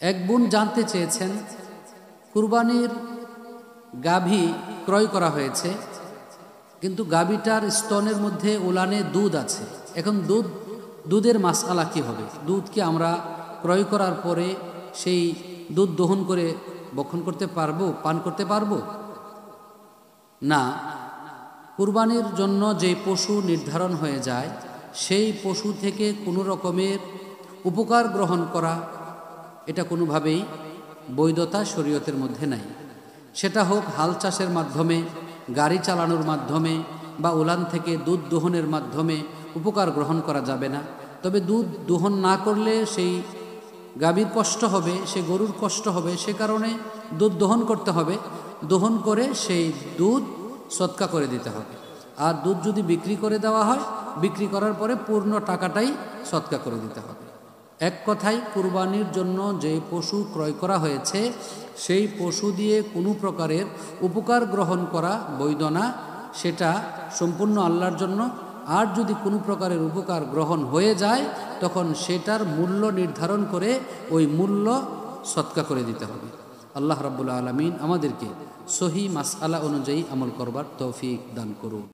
এক বোন জানতে চেয়েছেন, কুরবানির গাভী ক্রয় করা হয়েছে, কিন্তু গাভীটার স্তনের মধ্যে উলানে দুধ আছে। এখন দুধের মাসআলা কি হবে? দুধ কি আমরা ক্রয় করার পরে সেই দুধ দহন করে ভক্ষণ করতে পারবো, পান করতে পারবো? না, কুরবানির জন্য যে পশু নির্ধারণ হয়ে যায় সেই পশু থেকে কোনো রকমের উপকার গ্রহণ করা, এটা কোনোভাবেই বৈধতা শরীয়তের মধ্যে নাই। সেটা হোক হাল চাষের মাধ্যমে, গাড়ি চালানোর মাধ্যমে বা উলান থেকে দুধ দোহনের মাধ্যমে উপকার গ্রহণ করা যাবে না। তবে দুধ দোহন না করলে সেই গাভীর কষ্ট হবে, সে গরুর কষ্ট হবে, সে কারণে দুধ দহন করতে হবে। দহন করে সেই দুধ সদকা করে দিতে হবে। আর দুধ যদি বিক্রি করে দেওয়া হয়, বিক্রি করার পরে পূর্ণ টাকাটাই সদকা করে দিতে হবে। এক কথায়, কুরবানির জন্য যে পশু ক্রয় করা হয়েছে সেই পশু দিয়ে কোনো প্রকারের উপকার গ্রহণ করা বৈধ না, সেটা সম্পূর্ণ আল্লাহর জন্য। আর যদি কোনো প্রকারের উপকার গ্রহণ হয়ে যায় তখন সেটার মূল্য নির্ধারণ করে ওই মূল্য সদকা করে দিতে হবে। আল্লাহ রাব্বুল আলামিন আমাদেরকে সহি মাসআলা অনুযায়ী আমল করবার তৌফিক দান করুন।